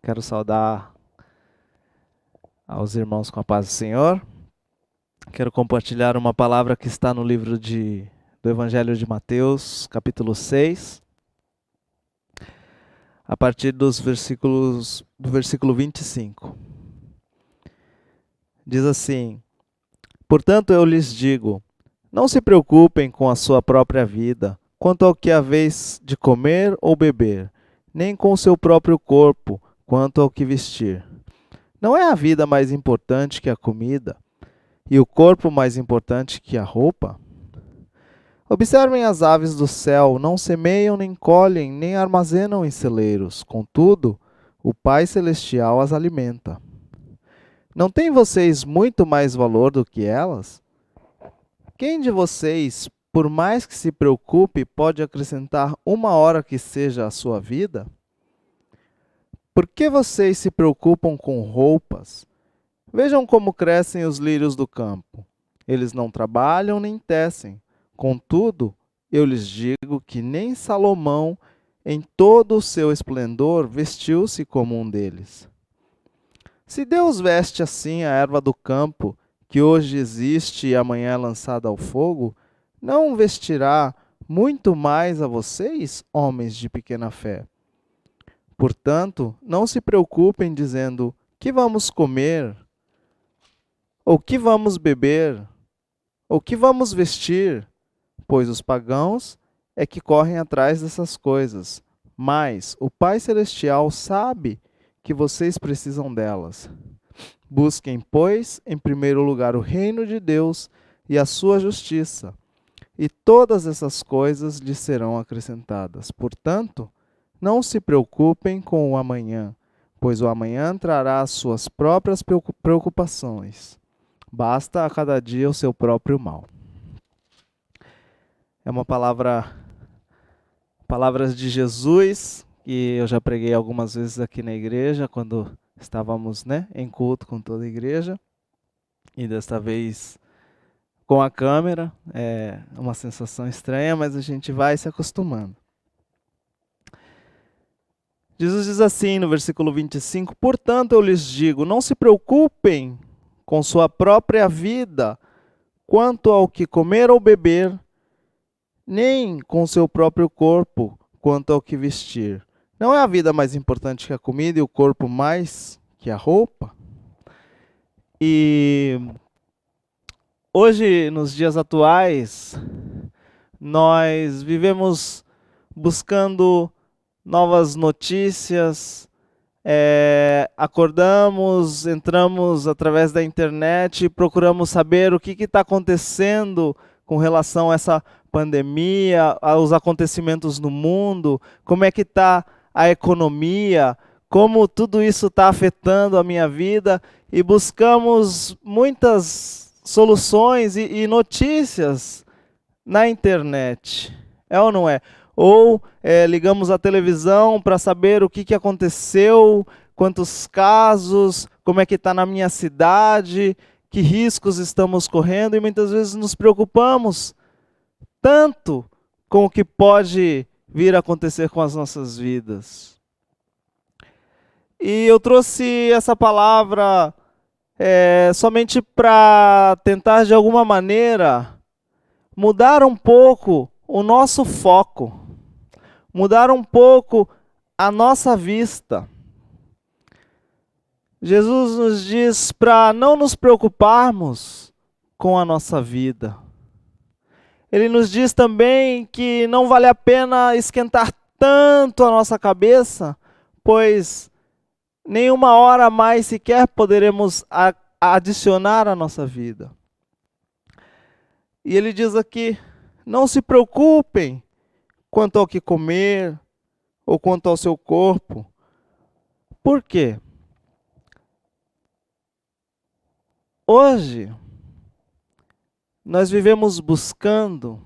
Quero saudar aos irmãos com a paz do Senhor. Quero compartilhar uma palavra que está no livro do Evangelho de Mateus, capítulo 6, a partir do versículo 25. Diz assim: Portanto eu lhes digo, não se preocupem com a sua própria vida, quanto ao que haveis de comer ou beber, nem com o seu próprio corpo, quanto ao que vestir. Não é a vida mais importante que a comida, e o corpo mais importante que a roupa? Observem as aves do céu, não semeiam, nem colhem, nem armazenam em celeiros. Contudo, o Pai Celestial as alimenta. Não têm vocês muito mais valor do que elas? Quem de vocês, por mais que se preocupe, pode acrescentar uma hora que seja à sua vida? Por que vocês se preocupam com roupas? Vejam como crescem os lírios do campo. Eles não trabalham nem tecem. Contudo, eu lhes digo que nem Salomão, em todo o seu esplendor, vestiu-se como um deles. Se Deus veste assim a erva do campo, que hoje existe e amanhã é lançada ao fogo, não vestirá muito mais a vocês, homens de pequena fé? Portanto, não se preocupem dizendo: que vamos comer? Ou que vamos beber? Ou que vamos vestir? Pois os pagãos é que correm atrás dessas coisas. Mas o Pai Celestial sabe que vocês precisam delas. Busquem, pois, em primeiro lugar o reino de Deus e a sua justiça, e todas essas coisas lhes serão acrescentadas. Portanto, não se preocupem com o amanhã, pois o amanhã trará as suas próprias preocupações. Basta a cada dia o seu próprio mal. É uma palavras de Jesus, que eu já preguei algumas vezes aqui na igreja, quando estávamos, em culto com toda a igreja. E desta vez com a câmera. É uma sensação estranha, mas a gente vai se acostumando. Jesus diz assim no versículo 25: Portanto eu lhes digo, não se preocupem com sua própria vida, quanto ao que comer ou beber, nem com seu próprio corpo, quanto ao que vestir. Não é a vida mais importante que a comida e o corpo mais que a roupa? E hoje, nos dias atuais, nós vivemos buscando novas notícias, acordamos, entramos através da internet, procuramos saber o que está acontecendo com relação a essa pandemia, aos acontecimentos no mundo, como é que está a economia, como tudo isso está afetando a minha vida, e buscamos muitas soluções e notícias na internet. É ou não é? Ou ligamos a televisão para saber o que aconteceu, quantos casos, como é que está na minha cidade, que riscos estamos correndo, e muitas vezes nos preocupamos tanto com o que pode vir a acontecer com as nossas vidas. E eu trouxe essa palavra somente para tentar, de alguma maneira, mudar um pouco o nosso foco, mudar um pouco a nossa vista. Jesus nos diz para não nos preocuparmos com a nossa vida. Ele nos diz também que não vale a pena esquentar tanto a nossa cabeça, pois nenhuma hora a mais sequer poderemos adicionar à nossa vida. E ele diz aqui: não se preocupem quanto ao que comer ou quanto ao seu corpo. Por quê? Hoje, nós vivemos buscando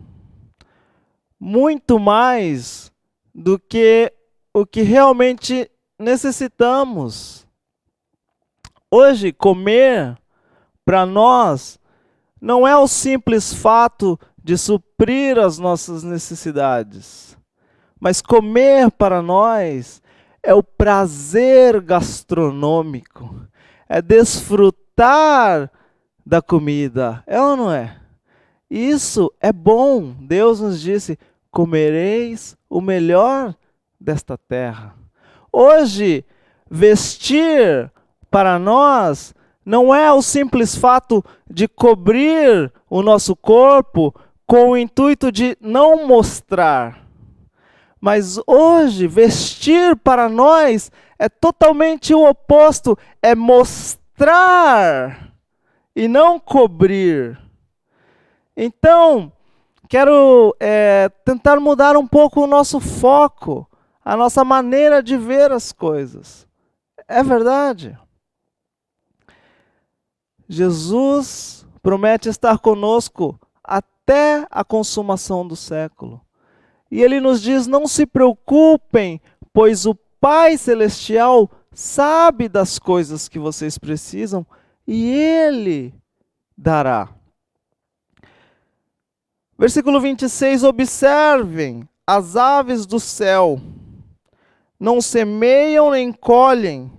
muito mais do que o que realmente necessitamos. Hoje, comer, para nós, não é o simples fato de suprir as nossas necessidades, mas comer para nós é o prazer gastronômico, é desfrutar da comida, é ou não é? Isso é bom. Deus nos disse: comereis o melhor desta terra. Hoje, vestir para nós não é o simples fato de cobrir o nosso corpo com o intuito de não mostrar. Mas hoje, vestir para nós é totalmente o oposto, é mostrar e não cobrir. Então, quero tentar mudar um pouco o nosso foco, a nossa maneira de ver as coisas. É verdade. Jesus promete estar conosco até a consumação do século. E ele nos diz: não se preocupem, pois o Pai Celestial sabe das coisas que vocês precisam e Ele dará. Versículo 26, observem as aves do céu. Não semeiam nem colhem,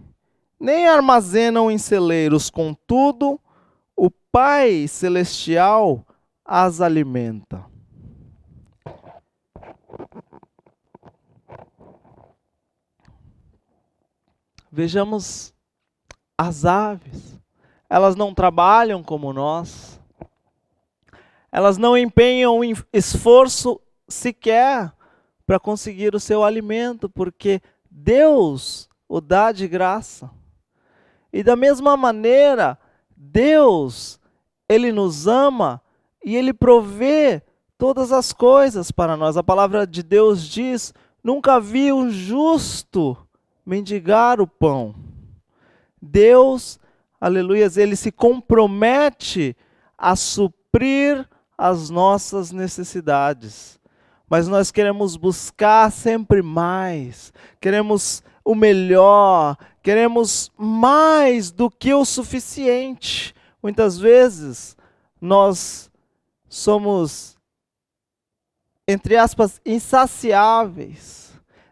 nem armazenam em celeiros, contudo, o Pai Celestial as alimenta. Vejamos as aves. Elas não trabalham como nós. Elas não empenham esforço sequer para conseguir o seu alimento, porque Deus o dá de graça. E da mesma maneira, Deus, Ele nos ama e Ele provê todas as coisas para nós. A palavra de Deus diz: nunca vi um justo mendigar o pão. Deus, aleluias, Ele se compromete a suprir as nossas necessidades. Mas nós queremos buscar sempre mais, queremos o melhor, queremos mais do que o suficiente. Muitas vezes nós somos, entre aspas, insaciáveis.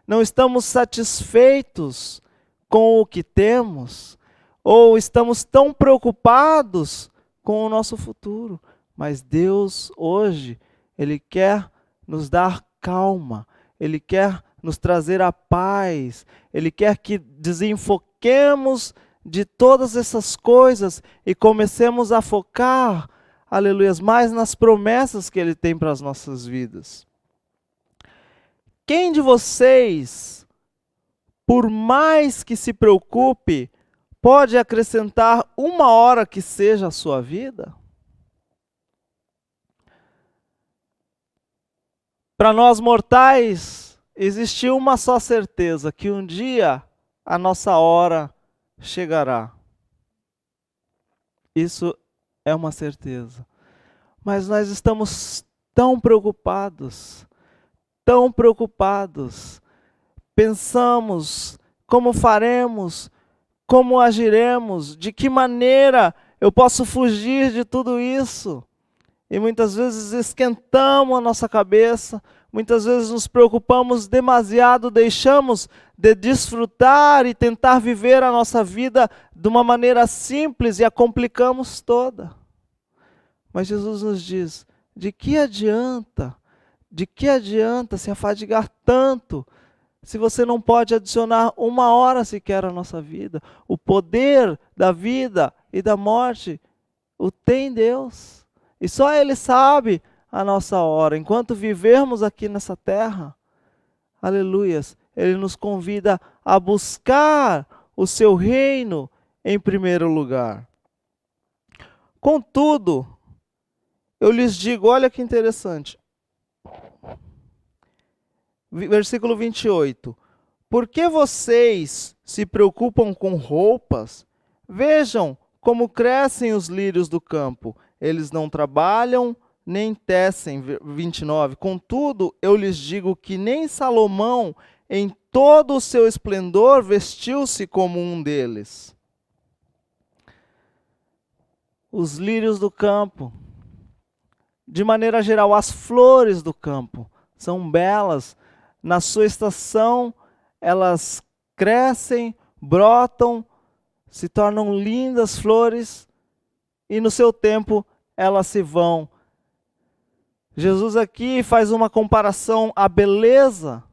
Não estamos satisfeitos com o que temos, ou estamos tão preocupados com o nosso futuro. Mas Deus hoje, Ele quer nos dar calma, Ele quer nos trazer a paz, Ele quer que desenfoquemos de todas essas coisas e comecemos a focar, aleluia, mais nas promessas que Ele tem para as nossas vidas. Quem de vocês, por mais que se preocupe, pode acrescentar 1 hora que seja à sua vida? Para nós mortais, existe uma só certeza, que um dia a nossa hora chegará. Isso é uma certeza. Mas nós estamos tão preocupados, pensamos como faremos, como agiremos, de que maneira eu posso fugir de tudo isso. E muitas vezes esquentamos a nossa cabeça, muitas vezes nos preocupamos demasiado, deixamos de desfrutar e tentar viver a nossa vida de uma maneira simples e a complicamos toda. Mas Jesus nos diz: de que adianta? De que adianta se afadigar tanto, se você não pode adicionar 1 hora sequer à nossa vida? O poder da vida e da morte o tem Deus. E só Ele sabe a nossa hora. Enquanto vivermos aqui nessa terra, aleluias, Ele nos convida a buscar o seu reino em primeiro lugar. Contudo, eu lhes digo, olha que interessante. Versículo 28. Por que vocês se preocupam com roupas? Vejam como crescem os lírios do campo. Eles não trabalham, nem tecem. 29. Contudo, eu lhes digo que nem Salomão, em todo o seu esplendor, vestiu-se como um deles. Os lírios do campo, de maneira geral, as flores do campo, são belas. Na sua estação, elas crescem, brotam, se tornam lindas flores e no seu tempo elas se vão. Jesus aqui faz uma comparação à beleza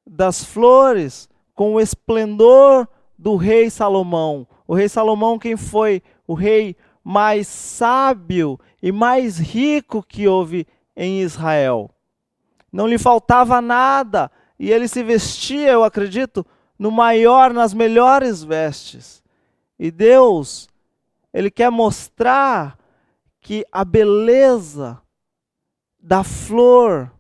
das flores com o esplendor do rei Salomão. O rei Salomão, quem foi o rei mais sábio e mais rico que houve em Israel. Não lhe faltava nada e ele se vestia, eu acredito, nas melhores vestes. E Deus, Ele quer mostrar que a beleza da flor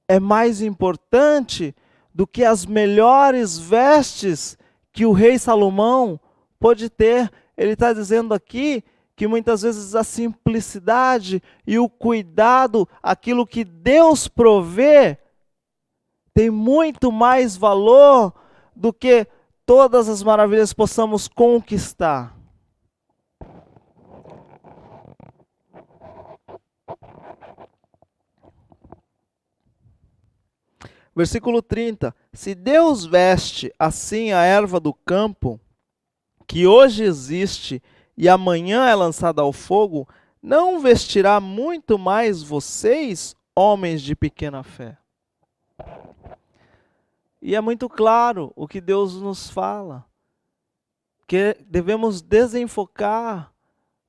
é mais importante do que as melhores vestes que o rei Salomão pôde ter. Ele está dizendo aqui que muitas vezes a simplicidade e o cuidado, aquilo que Deus provê, tem muito mais valor do que todas as maravilhas que possamos conquistar. Versículo 30. Se Deus veste assim a erva do campo, que hoje existe e amanhã é lançada ao fogo, não vestirá muito mais vocês, homens de pequena fé? E é muito claro o que Deus nos fala, que devemos desenfocar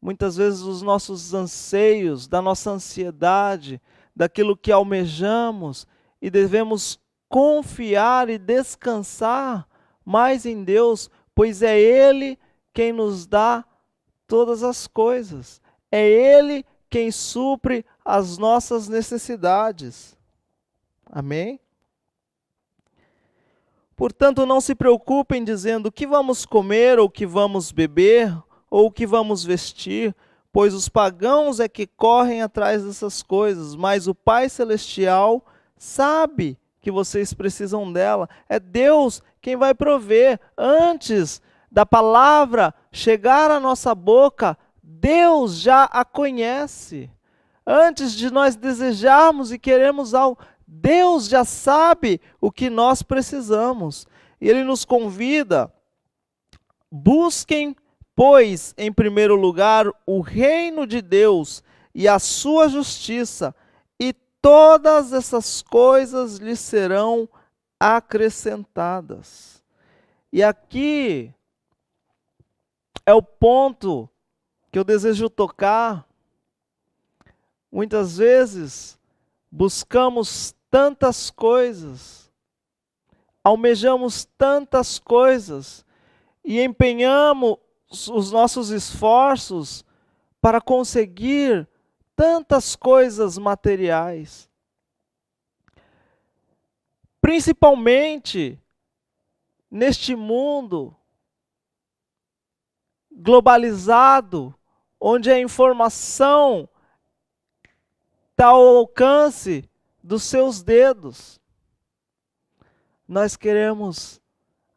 muitas vezes os nossos anseios, da nossa ansiedade, daquilo que almejamos, e devemos confiar e descansar mais em Deus, pois é Ele quem nos dá todas as coisas. É Ele quem supre as nossas necessidades. Amém? Portanto, não se preocupem dizendo o que vamos comer, ou o que vamos beber, ou o que vamos vestir, pois os pagãos é que correm atrás dessas coisas, mas o Pai Celestial sabe que vocês precisam dela. É Deus quem vai prover. Antes da palavra chegar à nossa boca, Deus já a conhece. Antes de nós desejarmos e queremos algo, Deus já sabe o que nós precisamos. E Ele nos convida: busquem, pois, em primeiro lugar, o reino de Deus e a sua justiça, e todas essas coisas lhes serão acrescentadas. E aqui é o ponto que eu desejo tocar. Muitas vezes buscamos tantas coisas, almejamos tantas coisas e empenhamos os nossos esforços para conseguir tantas coisas materiais. Principalmente neste mundo globalizado, onde a informação está ao alcance dos seus dedos. Nós queremos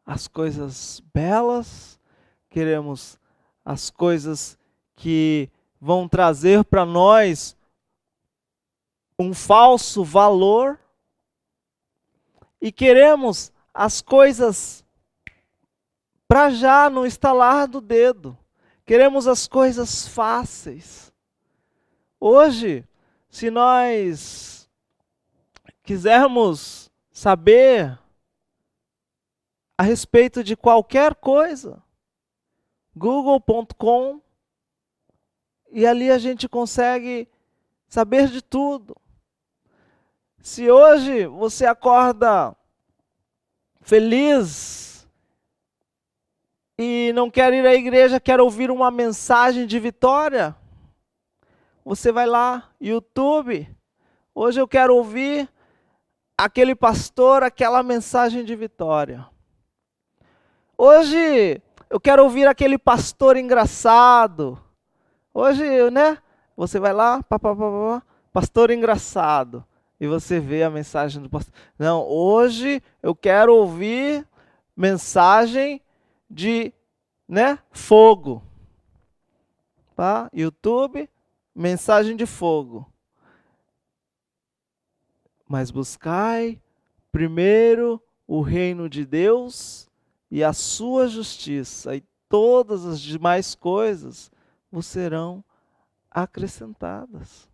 as coisas belas, queremos as coisas que vão trazer para nós um falso valor, e queremos as coisas para já, no estalar do dedo. Queremos as coisas fáceis. Hoje, se nós quisermos saber a respeito de qualquer coisa, google.com, e ali a gente consegue saber de tudo. Se hoje você acorda feliz e não quer ir à igreja, quer ouvir uma mensagem de vitória, você vai lá, YouTube. Hoje eu quero ouvir aquele pastor, aquela mensagem de vitória. Hoje eu quero ouvir aquele pastor engraçado. Hoje, né? Você vai lá, pastor engraçado, e você vê a mensagem do pastor. Não, hoje eu quero ouvir mensagem de, né, fogo. Tá? YouTube, mensagem de fogo. Mas buscai primeiro o reino de Deus e a sua justiça, e todas as demais coisas vos serão acrescentadas.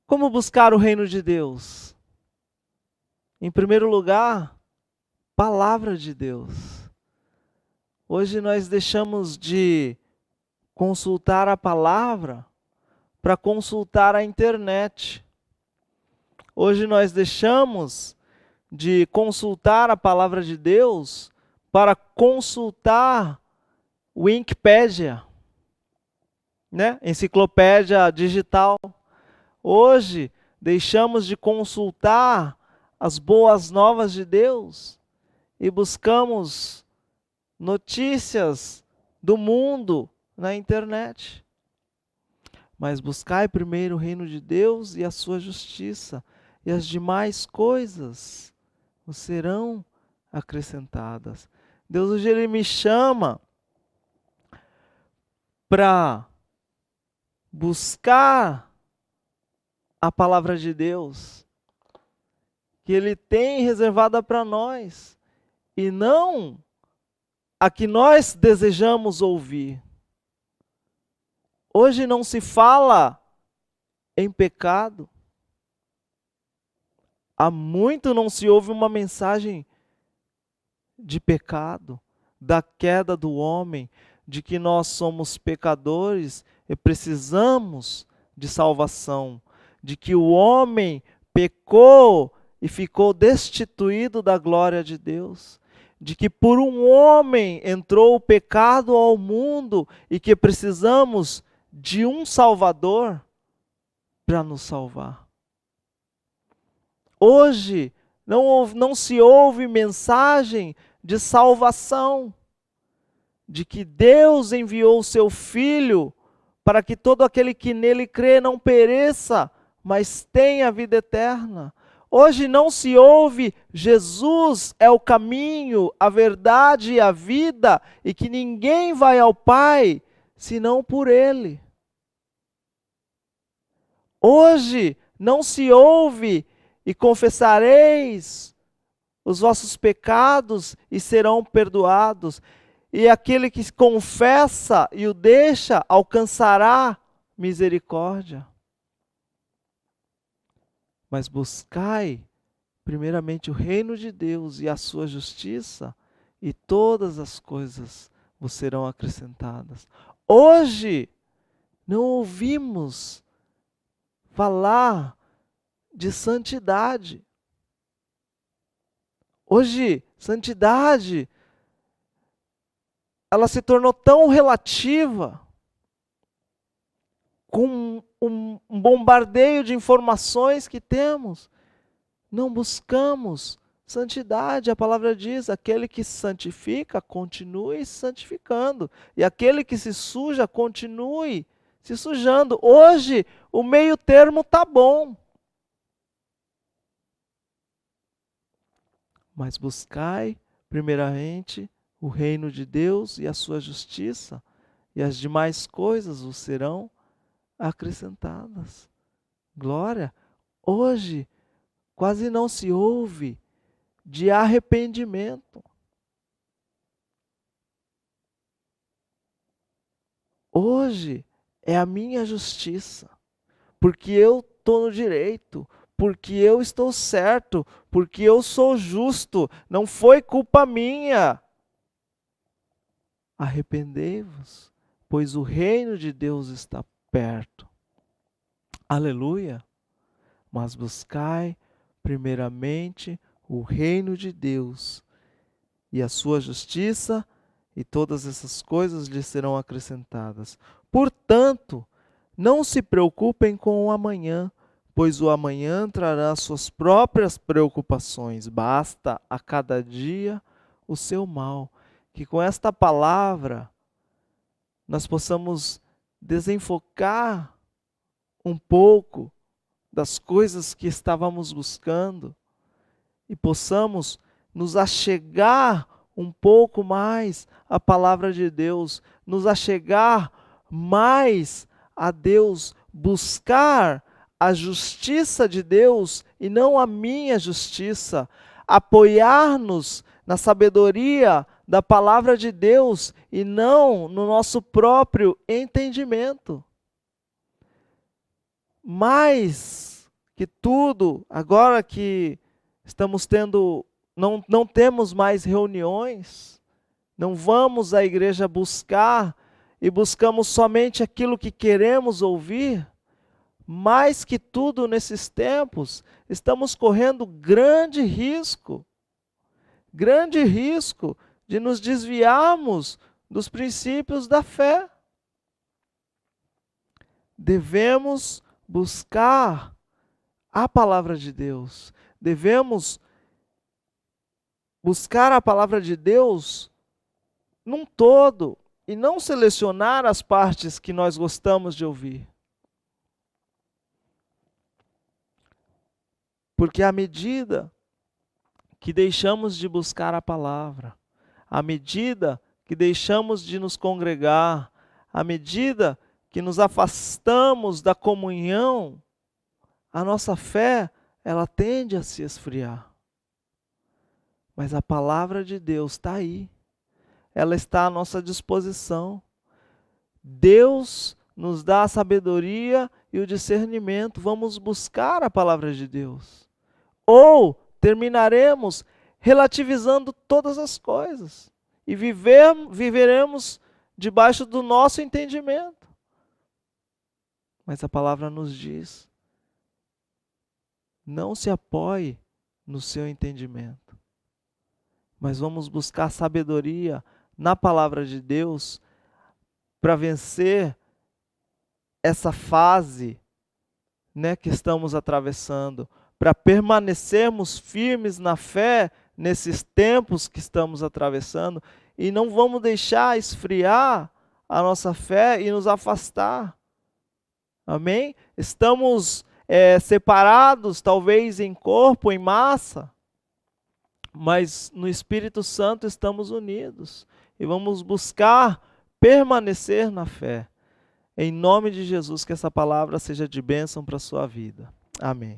Como buscar o reino de Deus? Em primeiro lugar, palavra de Deus. Hoje nós deixamos de consultar a palavra para consultar a internet. Hoje nós deixamos de consultar a palavra de Deus para consultar o Wikipedia, né? Enciclopédia digital. Hoje deixamos de consultar as boas novas de Deus e buscamos notícias do mundo na internet. Mas buscai primeiro o reino de Deus e a sua justiça, e as demais coisas vos serão acrescentadas. Deus hoje Ele me chama para buscar a palavra de Deus, que Ele tem reservada para nós, e não a que nós desejamos ouvir. Hoje não se fala em pecado. Há muito não se ouve uma mensagem de pecado, da queda do homem, de que nós somos pecadores e precisamos de salvação, de que o homem pecou e ficou destituído da glória de Deus, de que por um homem entrou o pecado ao mundo e que precisamos de um Salvador para nos salvar. Hoje não se ouve mensagem de salvação, de que Deus enviou o seu Filho para que todo aquele que nele crê não pereça, mas tenha vida eterna. Hoje não se ouve Jesus é o caminho, a verdade e a vida, e que ninguém vai ao Pai senão por Ele. Hoje não se ouve e confessareis os vossos pecados e serão perdoados. E aquele que confessa e o deixa alcançará misericórdia. Mas buscai primeiramente o reino de Deus e a sua justiça, e todas as coisas vos serão acrescentadas. Hoje não ouvimos falar de santidade. Hoje, santidade, ela se tornou tão relativa, com um bombardeio de informações que temos. Não buscamos santidade. A palavra diz, aquele que se santifica, continue se santificando. E aquele que se suja, continue se sujando. Hoje, o meio termo está bom. Mas buscai, primeiramente, o reino de Deus e a sua justiça, e as demais coisas vos serão acrescentadas. Glória! Hoje, quase não se ouve de arrependimento. Hoje é a minha justiça, porque eu estou no direito, porque eu estou certo, porque eu sou justo, não foi culpa minha. Arrependei-vos, pois o reino de Deus está perto. Aleluia! Mas buscai primeiramente o reino de Deus e a sua justiça, e todas essas coisas lhe serão acrescentadas. Portanto, não se preocupem com o amanhã, pois o amanhã trará as suas próprias preocupações. Basta a cada dia o seu mal. Que com esta palavra nós possamos desenfocar um pouco das coisas que estávamos buscando e possamos nos achegar um pouco mais à palavra de Deus, nos achegar mais a Deus, buscar a justiça de Deus e não a minha justiça, apoiar-nos na sabedoria da palavra de Deus e não no nosso próprio entendimento. Mais que tudo, agora que estamos tendo, não temos mais reuniões, não vamos à igreja buscar e buscamos somente aquilo que queremos ouvir, mais que tudo nesses tempos, estamos correndo grande risco de nos desviarmos dos princípios da fé. Devemos buscar a palavra de Deus. Devemos buscar a palavra de Deus num todo e não selecionar as partes que nós gostamos de ouvir. Porque à medida que deixamos de buscar a palavra, à medida que deixamos de nos congregar, à medida que nos afastamos da comunhão, a nossa fé, ela tende a se esfriar. Mas a palavra de Deus está aí. Ela está à nossa disposição. Deus nos dá a sabedoria e o discernimento. Vamos buscar a palavra de Deus. Ou terminaremos relativizando todas as coisas e viveremos debaixo do nosso entendimento. Mas a palavra nos diz: não se apoie no seu entendimento, mas vamos buscar sabedoria na palavra de Deus para vencer essa fase, que estamos atravessando, para permanecermos firmes na fé nesses tempos que estamos atravessando e não vamos deixar esfriar a nossa fé e nos afastar. Amém? Estamos separados, talvez em corpo, em massa, mas no Espírito Santo estamos unidos e vamos buscar permanecer na fé. Em nome de Jesus, que essa palavra seja de bênção para a sua vida. Amém.